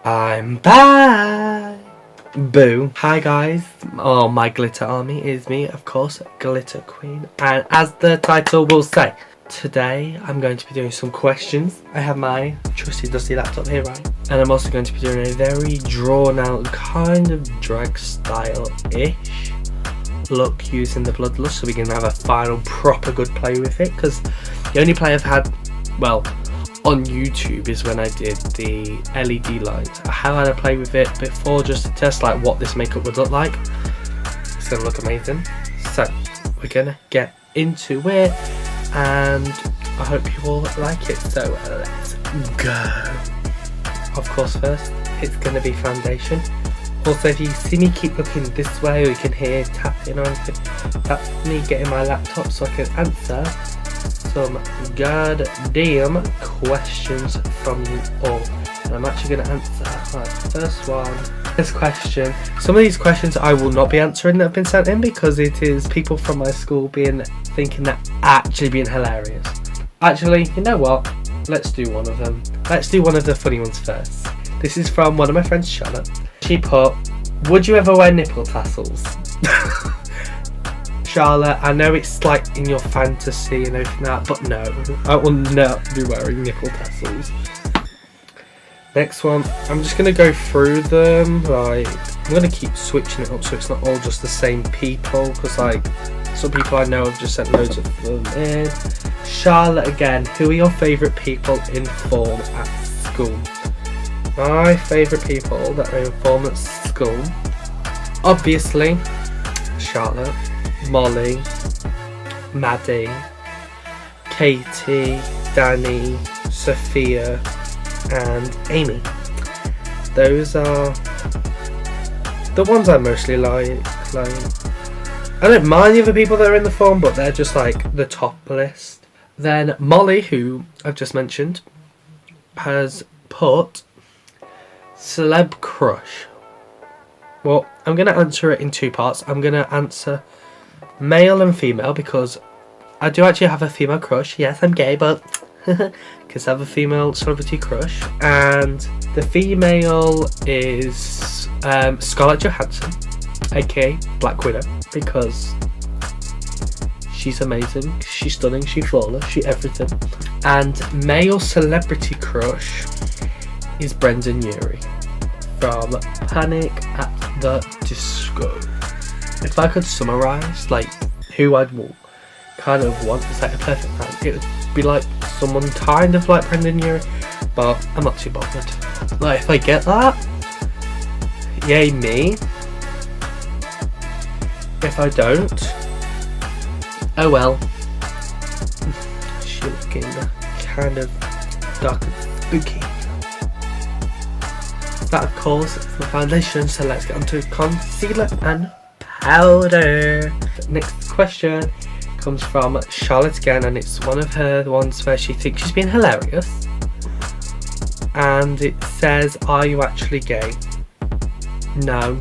I'm back! Boo. Hi guys, my glitter army is me, of course, Glitter Queen. And as the title will say, today I'm going to be doing some questions. I have my trusty dusty laptop here, right? And I'm also going to be doing a very drawn out, kind of drag style-ish look using the BloodLust, so we can have a final proper good play with it. Because the only play I've had, well, on YouTube is when I did the LED lights. I have had a play with it before just to test like what this makeup would look like. It's gonna look amazing. So we're gonna get into it and I hope you all like it. So let's go. Of course, first it's gonna be foundation. Also, if you see me keep looking this way or you can hear tapping or anything, that's me getting my laptop so I can answer some goddamn questions from you all. And I'm actually going to answer first one. This question. Some of these questions I will not be answering that have been sent in because it is people from my school thinking that actually being hilarious. Actually, you know what? Let's do one of them. Let's do one of the funny ones first. This is from one of my friends, Charlotte. She put, would you ever wear nipple tassels? Charlotte, I know it's like in your fantasy and everything like that, but no, I will not be wearing nipple tassels. Next one, I'm just going to go through them, like, I'm going to keep switching it up so it's not all just the same people, because like, some people I know have just sent loads of them in. Charlotte again, who are your favourite people in form at school? My favourite people that are in form at school, obviously, Charlotte, Molly, Maddie, Katie, Danny, Sophia and Amy. Those are the ones I mostly like. I don't mind the other people that are in the form, but they're just like the top list. Then Molly, who I've just mentioned, has put celeb crush. Well, I'm going to answer it in two parts. I'm going to answer male and female because I do actually have a female crush. Yes, I'm gay, but because I have a female celebrity crush. And the female is Scarlett Johansson, aka Black Widow, because she's amazing, she's stunning, she's flawless, she's everything. And male celebrity crush is Brendan Urie from Panic at the Disco. If I could summarise like who I'd kind of want as like a perfect man, it would be like someone kind of like Brendan Urie, but I'm not too bothered. Like if I get that, yay me. If I don't, oh well. She's looking kind of dark and spooky. That of course is my foundation, so let's get onto concealer and powder. Next question comes from Charlotte again, and it's one of her ones where she thinks she's being hilarious. And it says, are you actually gay? No.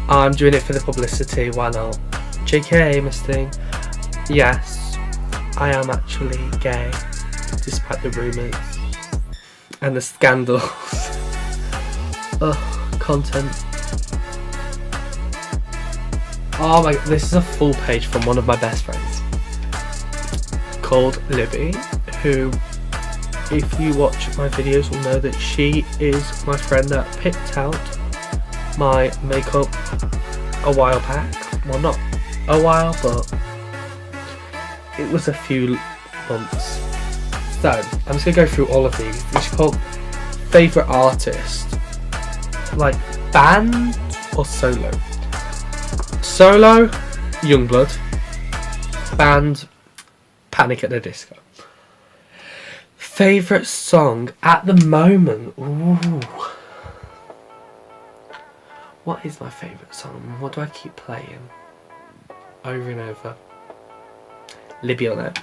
I'm doing it for the publicity, why not? JK, Miss Thing. Yes, I am actually gay, despite the rumours and the scandals. Ugh, content. Oh my, this is a full page from one of my best friends called Libby, who, if you watch my videos, will know that she is my friend that picked out my makeup a while back. Well, not a while, but it was a few months. So, I'm just going to go through all of these. It's called favourite artist. Like band or solo? Solo, Youngblood. Band, Panic at the Disco. Favourite song at the moment? Ooh. What is my favourite song? What do I keep playing over and over? Libby on it.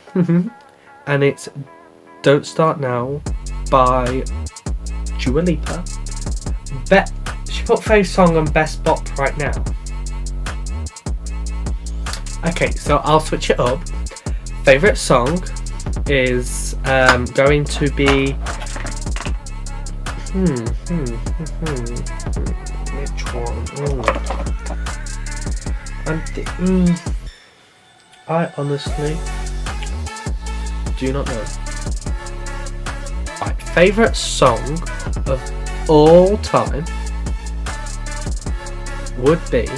And it's Don't Start Now by Dua Lipa. She put favourite song on Best Bop right now. Okay, so I'll switch it up. Favourite song is going to be Which one? I honestly do not know. Right, favourite song of all time would be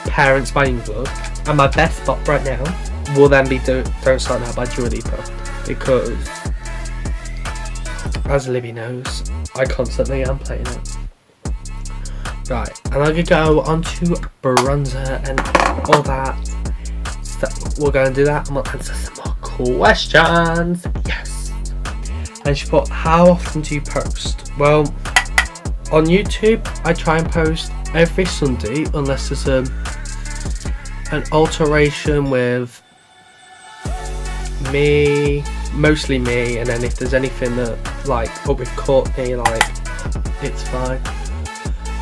Parents by Blood, and my best bop right now will then be Don't Start Now by Dua Lipa, because as Libby knows, I constantly am playing it. Right, and I'm going to go on to bronzer and all that. So we're going to do that and we'll answer some more questions. Yes. And she put, how often do you post? Well, on YouTube, I try and post every Sunday unless there's an alteration with me, mostly me, and then if there's anything that like up with Courtney, like it's fine.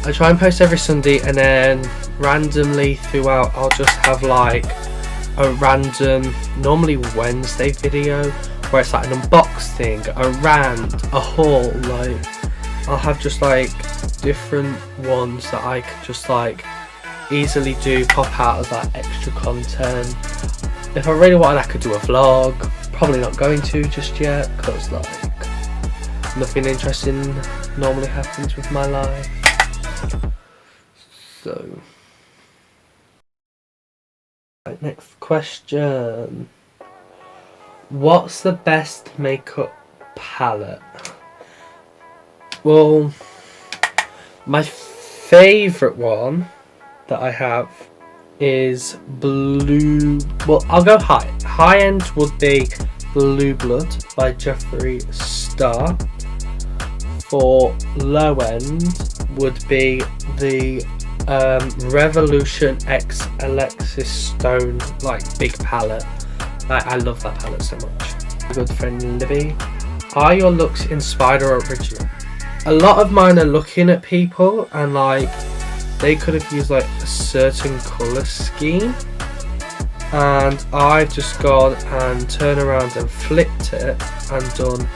I try and post every Sunday, and then randomly throughout I'll just have like a random, normally Wednesday video where it's like an unboxing, a rant, a haul. Like I'll have just like different ones that I could just like easily do, pop out as like extra content. If I really wanted, I could do a vlog. Probably not going to just yet because like nothing interesting normally happens with my life. So, right, next question. What's the best makeup palette? Well, my favourite one that I have is blue. Well, I'll go high. High end would be Blue Blood by Jeffree Star. For low end would be the Revolution X Alexis Stone, like big palette. I love that palette so much. My good friend Libby, are your looks inspired or original? A lot of mine are looking at people and like they could have used like a certain colour scheme, and I've just gone and turned around and flipped it and done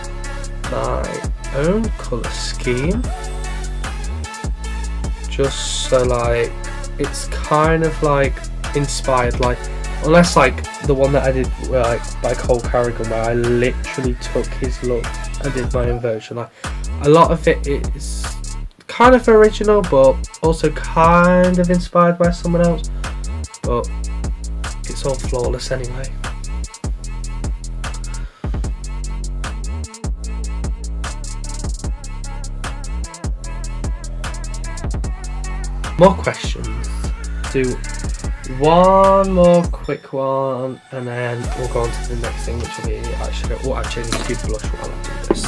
my own colour scheme, just so like it's kind of like inspired, like unless like the one that I did like by Cole Carrigan where I literally took his look and did my own version. Like a lot of it is kind of original but also kind of inspired by someone else, but it's all flawless anyway. More questions. Do one more quick one and then we'll go on to the next thing, which will be actually, I need to do blush while I do this.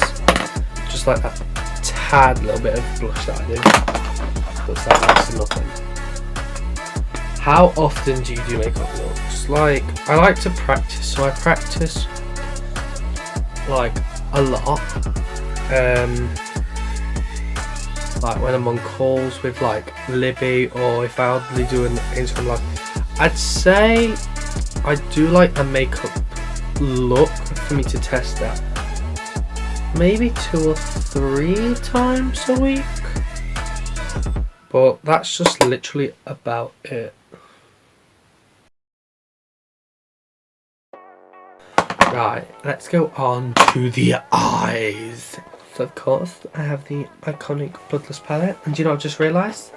Just like that tad little bit of blush that I do. But that's next to nothing. How often do you do makeup looks? Like, I like to practice, so I practice like a lot. Like when I'm on calls with like Libby, or if I oddly do an Instagram live, I'd say I do like a makeup look for me to test out maybe 2 or 3 times a week, but that's just literally about it. Right, let's go on to the eyes. So of course I have the iconic BloodLust Palette, and do you know what I just realised?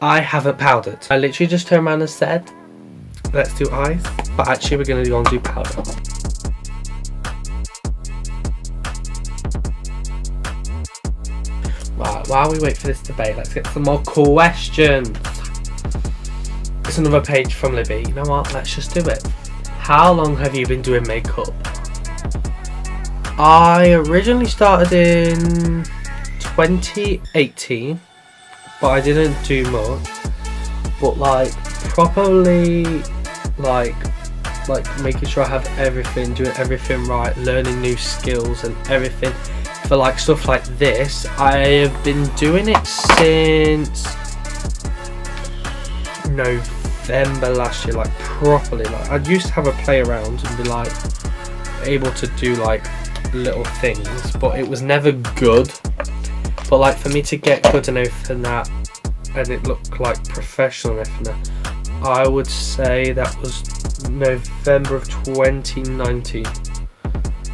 I haven't powdered. I literally just turned around and said let's do eyes, but actually we're going to go and do powder. Right, while we wait for this debate, let's get some more questions. It's another page from Libby. You know what, let's just do it. How long have you been doing makeup? I originally started in 2018, but I didn't do much. But like properly, like making sure I have everything, doing everything right, learning new skills and everything. For like stuff like this, I have been doing it since November last year, like properly. Like, I used to have a play around and be like able to do like little things, but it was never good. But like for me to get good and everything that, and it looked like professional and everything that, I would say that was November of 2019.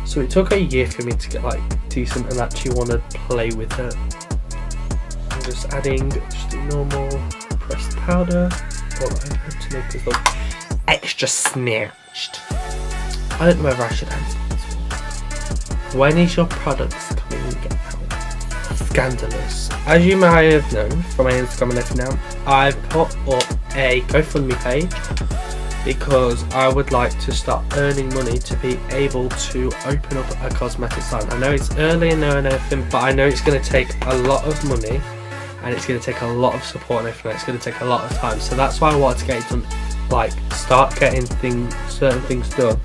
So it took a year for me to get like decent and actually want to play with it. I'm just adding just a normal pressed powder all over to make it look extra snatched. I don't know whether I should answer this one. When is your products coming out? Scandalous. As you may have known from my Instagram and everything now, I've put up a GoFundMe page because I would like to start earning money to be able to open up a cosmetics line. I know it's early and everything, but I know it's going to take a lot of money and it's going to take a lot of support and everything. It's going to take a lot of time, so that's why I wanted to get it done, like start getting certain things done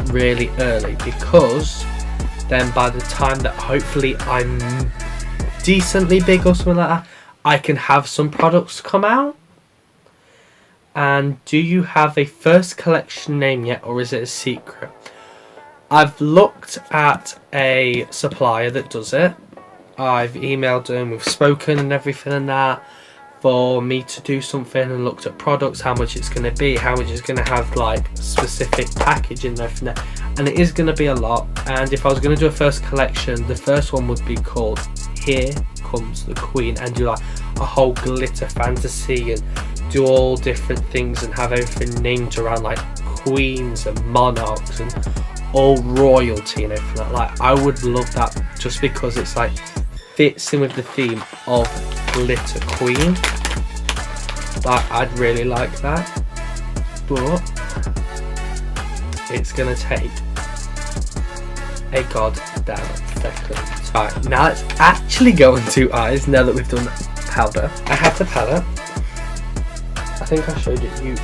really early, because then by the time that hopefully I'm decently big or something like that, I can have some products come out. And do you have a first collection name yet, or is it a secret? I've looked at a supplier that does it. I've emailed them, we've spoken and everything and that, for me to do something, and looked at products, how much it's going to be, how much it's going to have like specific packaging and everything, and it is going to be a lot. And if I was going to do a first collection, the first one would be called Here Comes the Queen, and do like a whole glitter fantasy and do all different things and have everything named around like queens and monarchs and all royalty and everything like I would love that, just because it's like fits in with the theme of glitter queen. Like, I'd really like that, but it's gonna take a goddamn second. Alright, now let's actually go into eyes now that we've done powder. I have the palette. I think I showed it you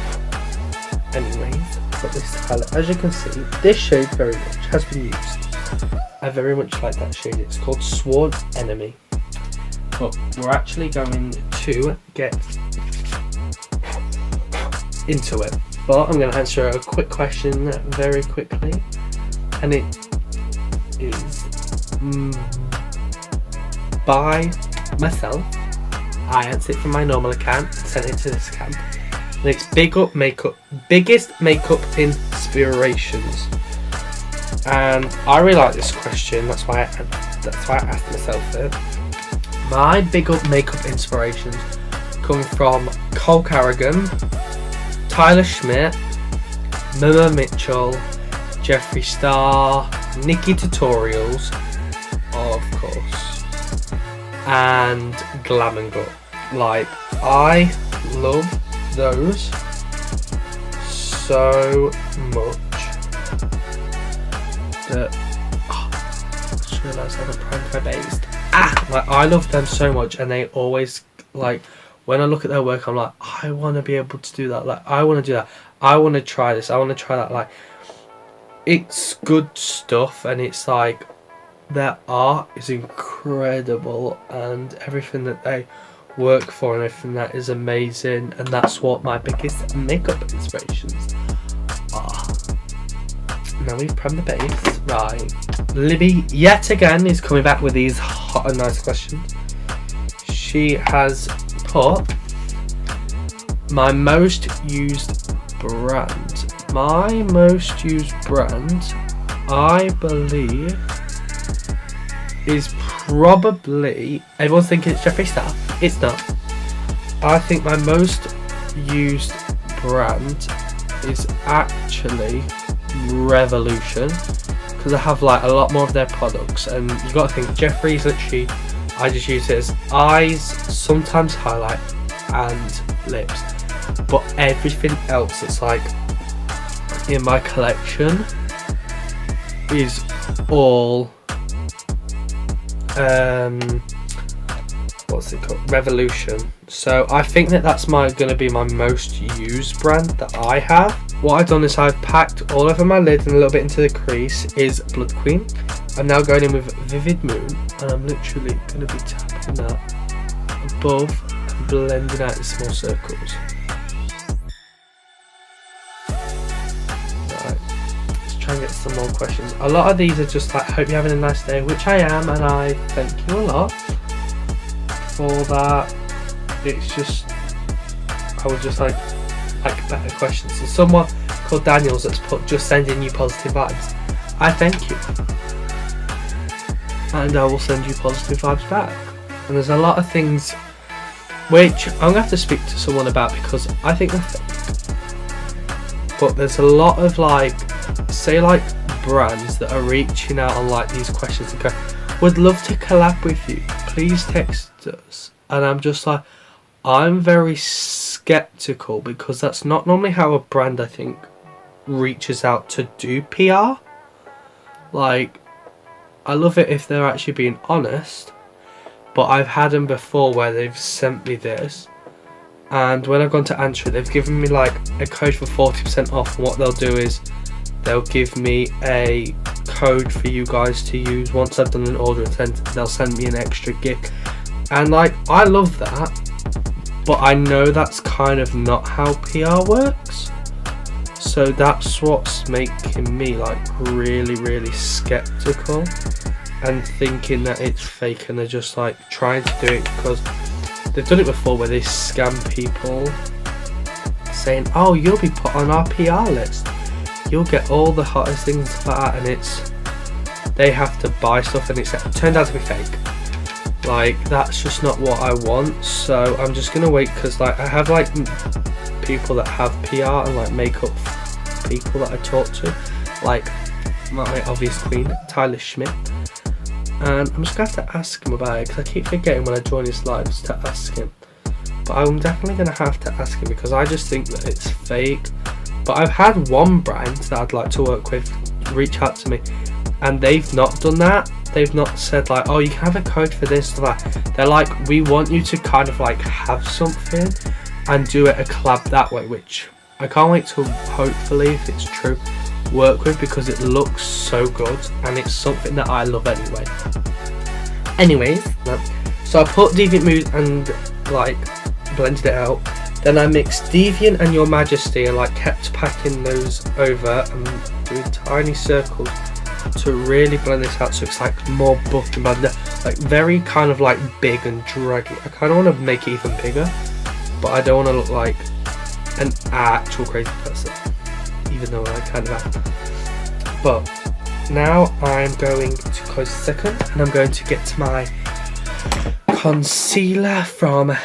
anyways, but this palette, as you can see, this shade very much has been used. I very much like that shade. It's called Sworn Enemy. But we're actually going to get into it. But I'm going to answer a quick question very quickly, and it is by myself. I answer it from my normal account and send it to this account. And it's biggest makeup inspirations. And I really like this question. That's why I asked myself it. My big up makeup inspirations come from Cole Carrigan, Tyler Schmidt, Mama Mitchell, Jeffree Star, Nikki Tutorials, of course, and Glam and Gut. Like, I love those so much that I just realised I haven't primed my base. Like, I love them so much, and they always, like, when I look at their work, I'm like, I want to be able to do that. Like, I want to do that. I want to try this. I want to try that. Like, it's good stuff, and it's like their art is incredible, and everything that they work for and everything that is amazing, and that's what my biggest makeup inspirations are. Now we've primed the base, right? Libby yet again is coming back with these hot and nice questions. She has put my most used brand. My most used brand, I believe, is probably, everyone's thinking it's Jeffree Star. It's not. I think my most used brand is actually Revolution, because I have like a lot more of their products, and you got to think Jeffree's literally, I just use it as eyes, sometimes highlight and lips, but everything else it's like in my collection is all what's it called, Revolution. So I think that that's going to be my most used brand that I have. What I've done is I've packed all over my lid and a little bit into the crease is Blood Queen. I'm now going in with Vivid Moon, and I'm literally going to be tapping that above and blending out the small circles. get some more questions. A lot of these are just like, hope you're having a nice day, which I am, and I thank you a lot for that. It's just, I was just like better questions. And someone called Daniels that's put, just sending you positive vibes. I thank you. And I will send you positive vibes back. And there's a lot of things which I'm going to have to speak to someone about because I think they're fake. But there's a lot of like, say like brands that are reaching out on like these questions and go, would love to collab with you, please text us. And I'm just like, I'm very skeptical because that's not normally how a brand, I think, reaches out to do PR. Like, I love it if they're actually being honest, but I've had them before where they've sent me this, and when I've gone to answer it, they've given me like a code for 40% off, and what they'll do is they'll give me a code for you guys to use once I've done an order, and they'll send me an extra gift. And like, I love that, but I know that's kind of not how PR works. So that's what's making me like really skeptical and thinking that it's fake, and they're just like trying to do it because they've done it before where they scam people saying, oh, you'll be put on our PR list, you'll get all the hottest things like that, and it's, they have to buy stuff and it's turned out to be fake. Like, that's just not what I want. So I'm just gonna wait because like I have like people that have PR and like makeup people that I talk to, like my obvious queen Tyler Schmidt, and I'm just gonna have to ask him about it because I keep forgetting when I join his lives to ask him. But I'm definitely gonna have to ask him because I just think that it's fake. But I've had one brand that I'd like to work with reach out to me, and they've not done that. They've not said like, oh, you can have a code for this or that. They're like, we want you to kind of like have something and do it a collab that way, which I can't wait to hopefully, if it's true, work with because it looks so good and it's something that I love anyway. Anyways, so I put Deviant Mood and like blended it out. Then I mixed Deviant and Your Majesty and like kept packing those over and doing tiny circles to really blend this out so it's like more buff and blended, like very kind of like big and draggy. I kind of want to make it even bigger, but I don't want to look like an actual crazy person, even though I kind of am. But now I'm going to close the second and I'm going to get to my concealer from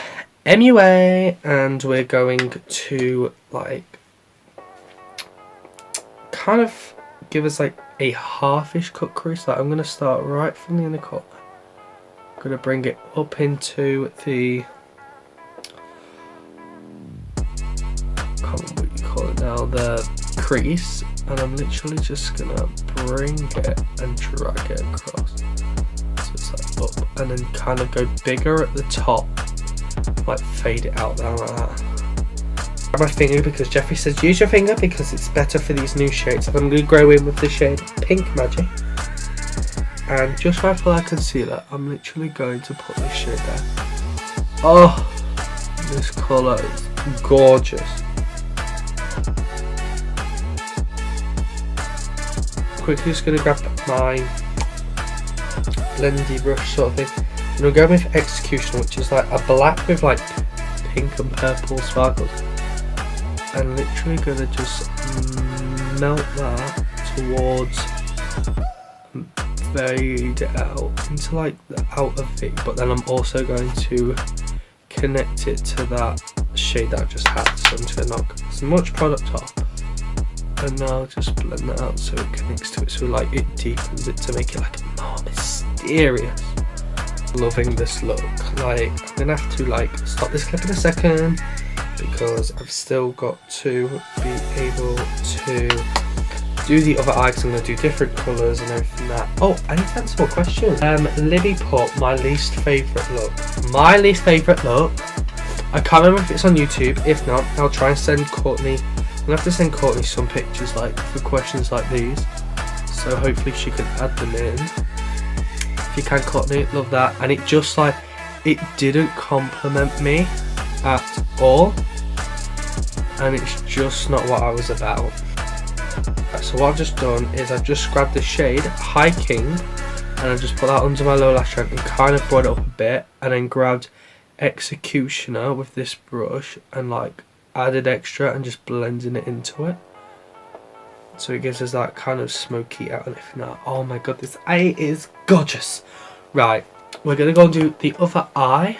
MUA, and we're going to like kind of give us like a half-ish cut crease. Like I'm going to start right from the inner corner. I'm going to bring it up into the, I can't remember what you call it now, the crease, and I'm literally just going to bring it and drag it across. So it's like up, and then kind of go bigger at the top, like fade it out down like that. My finger because Jeffrey says use your finger because it's better for these new shades. I'm going to go in with the shade Pink Magic, and just right for that concealer I'm literally going to put this shade there. Oh, this colour is gorgeous. Quickly just going to grab my blendy brush sort of thing, and we'll go with Execution, which is like a black with like pink and purple sparkles. And literally gonna just melt that towards, fade it out into like the outer V, but then I'm also going to connect it to that shade that I just had. So I'm just gonna knock as much product off, and now just blend that out so it connects to it, so like it deepens it to make it like more mysterious. Loving this look. Like I'm gonna have to like stop this clip in a second, because I've still got to be able to do the other eye because I'm going to do different colours and everything that. Oh, I need to answer more questions. Libby put my least favourite look. My least favourite look, I can't remember if it's on YouTube. If not, I'll try and send Courtney, I'm going to have to send Courtney some pictures like for questions like these, so hopefully she can add them in. If you can, Courtney, love that. And it just like, it didn't compliment me at all, and it's just not what I was about. So what I've just done is I've just grabbed the shade High King and I've just put that under my lower lash line and kind of brought it up a bit, and then grabbed Executioner with this brush and like added extra and just blending it into it. So it gives us that kind of smoky outline. Now, oh my god, this eye is gorgeous. Right, we're going to go and do the other eye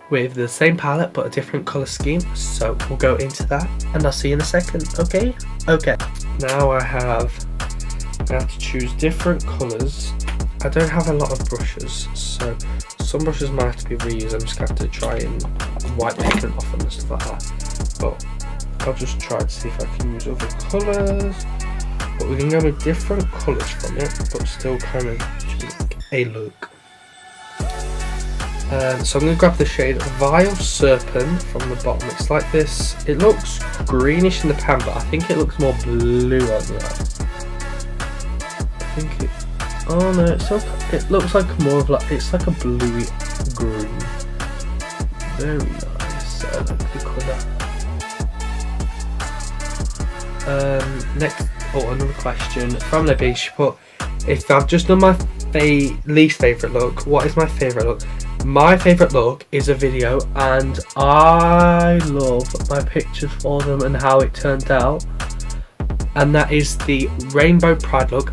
with the same palette but a different colour scheme. So we'll go into that and I'll see you in a second, okay? Okay. Now I have to choose different colours. I don't have a lot of brushes, so some brushes might have to be reused. I'm just going to have to try and wipe different off them and stuff like that. But I'll just try to see if I can use other colours. But we can go with different colours from it, but still kind of make a look. So I'm going to grab the shade Vile Serpent from the bottom. It's like this. It looks greenish in the pan, but I think it looks more blue on that. I think it. Oh no, it looks like more of like, it's like a bluey green. Very nice. I like the colour. Next, another question from Libby. She put, if I've just done my least favourite look, what is my favourite look? My favourite look is a video, and I love my pictures for them and how it turned out, and that is the Rainbow Pride look.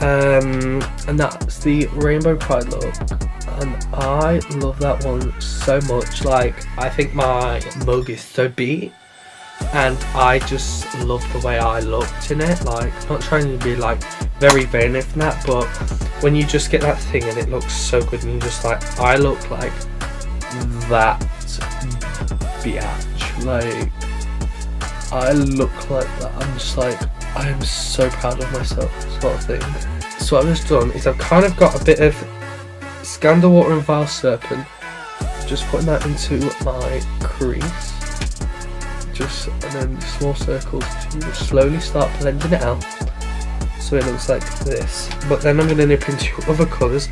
And that's the Rainbow Pride look, and I love that one so much. Like, I think my mug is so beat, and I just love the way I looked in it. Like, not trying to be like very vain of that, but when you just get that thing and it looks so good, and you just like, I look like that biatch. Like, I look like that. I'm just like, I am so proud of myself, sort of thing. So what I've just done is I've kind of got a bit of Scandalwater and Vile Serpent, just putting that into my crease, and then small circles to slowly start blending it out so it looks like this. But then I'm going to nip into other colours,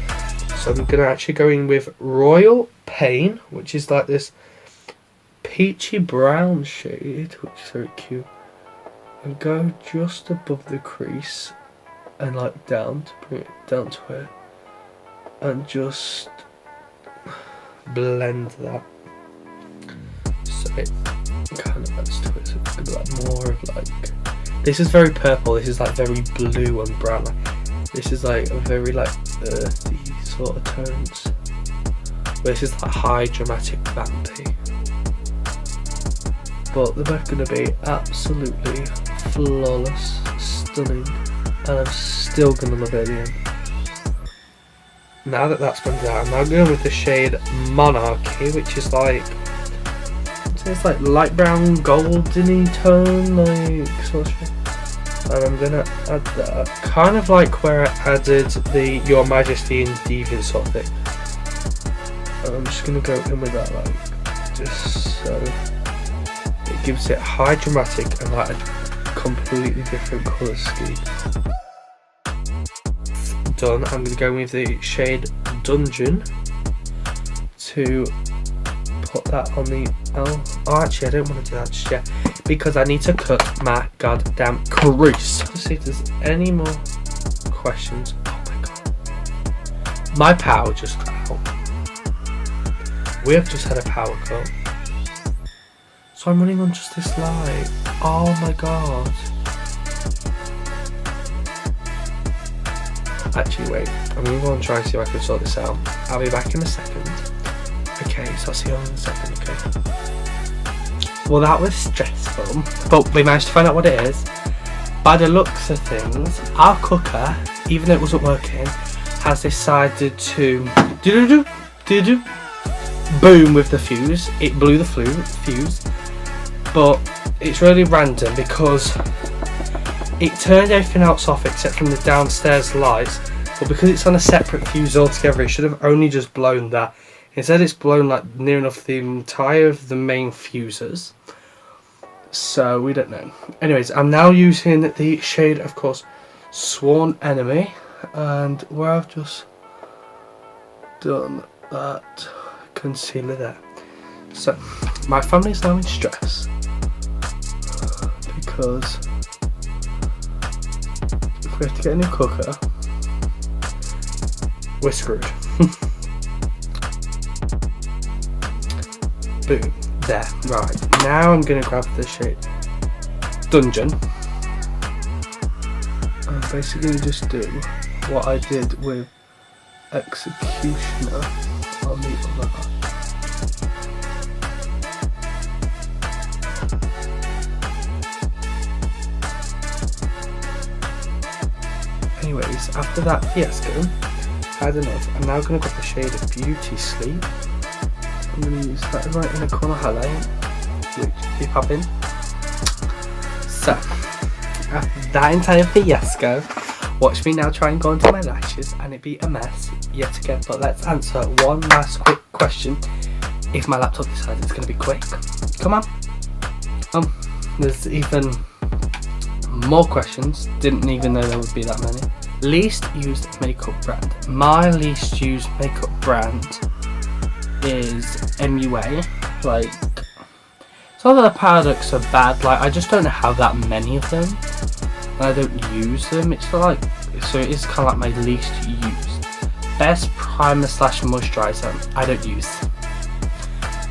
so I'm going to actually go in with Royal Pain, which is like this peachy brown shade, which is very cute, and go just above the crease and like down to bring it down to it, and just blend that so it kind of adds to it. So it's going to be like more of like, this is very purple, this is like very blue and brown, this is like a very like earthy sort of tones, this is like high dramatic vampy, but they're both going to be absolutely flawless, stunning, and I'm still going to love it at the end. Now that that's gone down, I'm now going with the shade Monarchy, which is like, it's like light brown goldeny tone, like sort of thing. And I'm gonna add that kind of like where I added the Your Majesty and Deviant sort of thing. And I'm just gonna go in with that, like, just so it gives it high dramatic and like a completely different colour scheme. Done. I'm gonna go with the shade Dungeon to put that on the actually I don't want to do that just yet because I need to cut my goddamn crease. Let's see if there's any more questions. Oh my god, my power just cut out. We have just had a power cut, so I'm running on just this light. Oh my god. Actually wait, I'm gonna go and try and see if I can sort this out. I'll be back in a second. Okay, so I'll see you all in a second, okay? Well, that was stressful, but we managed to find out what it is. By the looks of things, our cooker, even though it wasn't working, has decided to do boom with the fuse. It blew the fuse, but it's really random because it turned everything else off except from the downstairs lights, but because it's on a separate fuse altogether, it should have only just blown that. Instead it's blown like near enough the entire of the main fuses, so we don't know. Anyways, I'm now using the shade, of course, Sworn Enemy, and where I've just done that concealer there. So my family is now in stress because we have to get a new cooker, we're screwed. Boom. There. Right. Now I'm going to grab the shade Dungeon. I'm basically just do what I did with Executioner on the other eye. Anyways, after that fiasco, had enough. I'm now going to grab the shade of Beauty Sleep. I'm going to use that right in the corner highlight, which keep popping. So, after that entire fiasco, watch me now try and go into my lashes and it be a mess yet again. But let's answer one last quick question. If my laptop decides it's going to be quick, come on. There's even more questions. Didn't even know there would be that many. Least used makeup brand. My least used makeup brand is MUA. Like, it's not that the products are bad, like I just don't have that many of them and I don't use them. It's not like, so it is kind of like my least used. Best primer slash moisturizer I don't use.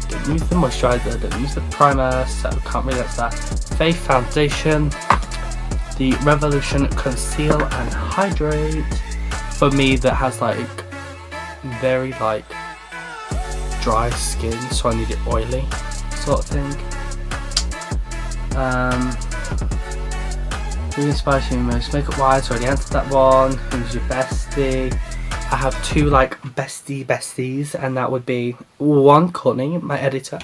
Don't use the moisturizer, don't use the primer, so can't really that's that. Faith foundation, the Revolution Conceal and Hydrate, for me that has like very like dry skin, so I need it oily sort of thing. Who inspires you most makeup wise? Already answered that one. Who's your bestie? I have two like besties, and that would be one Courtney, my editor,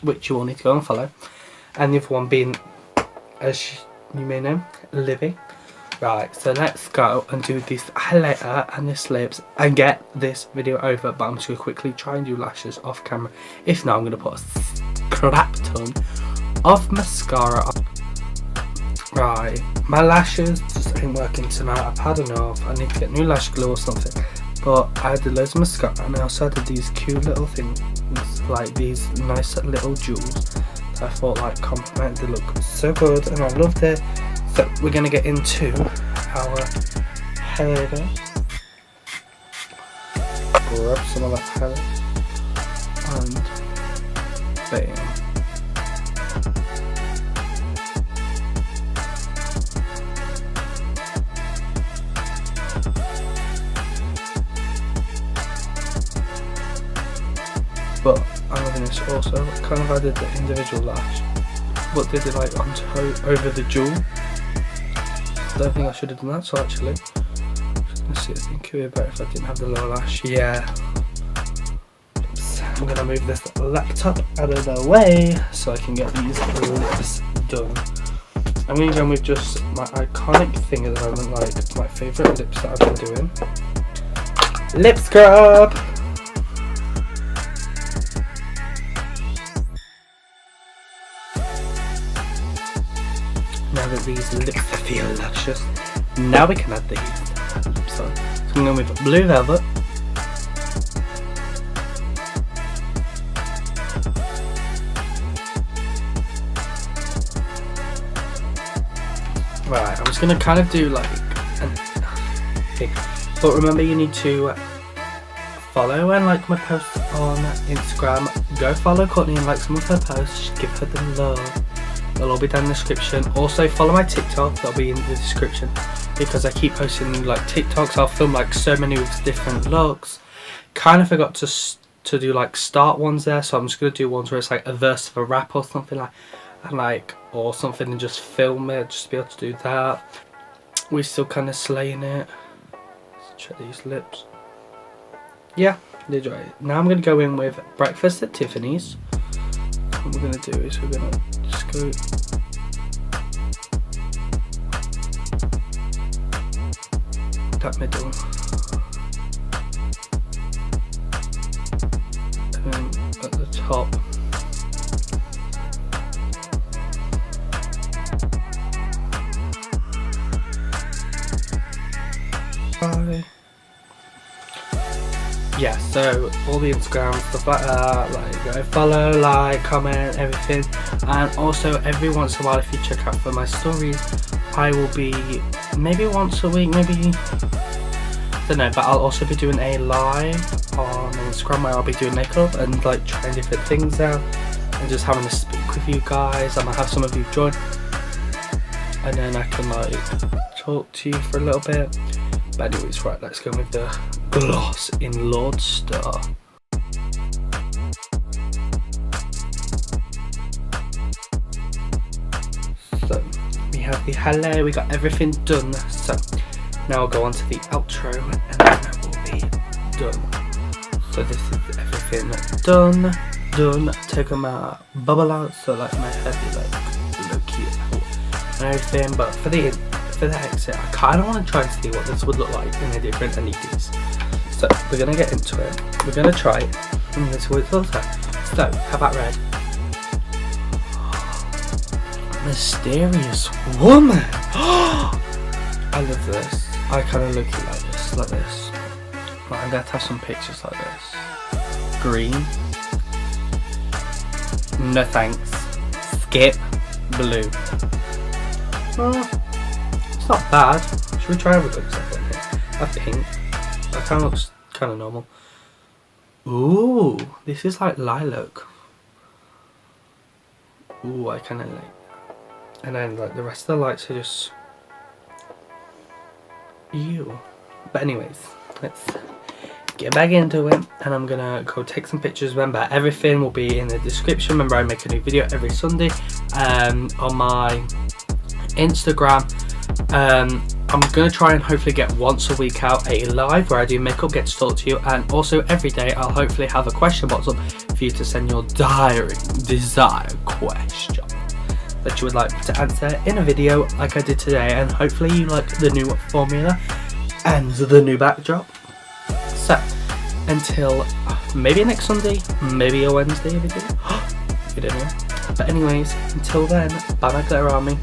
which you all need to go and follow, and the other one being, as you may know, Livy. Right, so let's go and do this highlighter and this lips and get this video over. But I'm just going to quickly try and do lashes off camera. If not, I'm going to put a crap ton of mascara on. Right, my lashes just ain't working tonight. I've had enough. I need to get new lash glue or something. But I did loads of mascara and I also did these cute little things, like these nice little jewels. I thought like complemented the look so good and I loved it. So we're going to get into our highlighter. Grab some of that highlight and bam. But I'm loving this also. Kind of added the individual lash, but did it like on over the jewel. I don't think I should have done that, so actually, just gonna see, I think it would be better if I didn't have the lower lash. Yeah. Oops. I'm gonna move this laptop out of the way so I can get these lips done. I'm gonna go with just my iconic thing at the moment, like my favourite lips that I've been doing. Lip scrub! Now that these lips feel luscious, now we can add these lips on. So I'm going with Blue Velvet. Right, I'm just going to kind of do like an thing. But remember, you need to follow and like my posts on Instagram. Go follow Courtney and like some of her posts. Give her the love. They'll all be down in the description. Also follow my TikTok, that'll be in the description, because I keep posting new like TikToks. I'll film like so many with different looks. Kind of forgot to do like start ones there, so I'm just gonna do ones where it's like a verse of a rap or something like, or something, and just film it, just to be able to do that. We're still kind of slaying it. Let's check these lips. Yeah, they're dry. Now I'm gonna go in with Breakfast at Tiffany's. What we're gonna do is we're gonna just go that middle, and then at the top yeah, so all the Instagram stuff like that, like go follow, like, comment, everything. And also every once in a while, if you check out for my stories, I will be maybe once a week, maybe, I don't know, but I'll also be doing a live on Instagram where I'll be doing makeup and like trying different things out and just having to speak with you guys. I might have some of you join and then I can like talk to you for a little bit. But anyways, right, let's go with the gloss in BloodLust. So we have the hello, we got everything done. So now we'll go on to the outro and then we'll be done. So this is everything done. Take my bubble out so like my head is like low key and everything. But for the exit, I kind of want to try and see what this would look like in the different NEDs. So we're gonna get into it. We're gonna try it and this is what it looks like. So how about red? Mysterious woman. I love this. I kind of look it like this. Right, I'm going to have some pictures like this. Green. No thanks. Skip. Blue. It's not bad. Should we try other good stuff on here? A pink. That kind of looks kind of normal. Ooh, this is like lilac. Ooh, I kind of like. And then like the rest of the lights are just ew. But anyways, let's get back into it and I'm gonna go take some pictures. Remember, everything will be in the description. Remember, I make a new video every Sunday on my Instagram. I'm gonna try and hopefully get once a week out a live where I do makeup, get to talk to you, and also every day I'll hopefully have a question box up for you to send your desire question that you would like to answer in a video like I did today, and hopefully you like the new formula and the new backdrop. So until maybe next Sunday, maybe a Wednesday video, you don't know. But anyways, until then, bye my glitter army.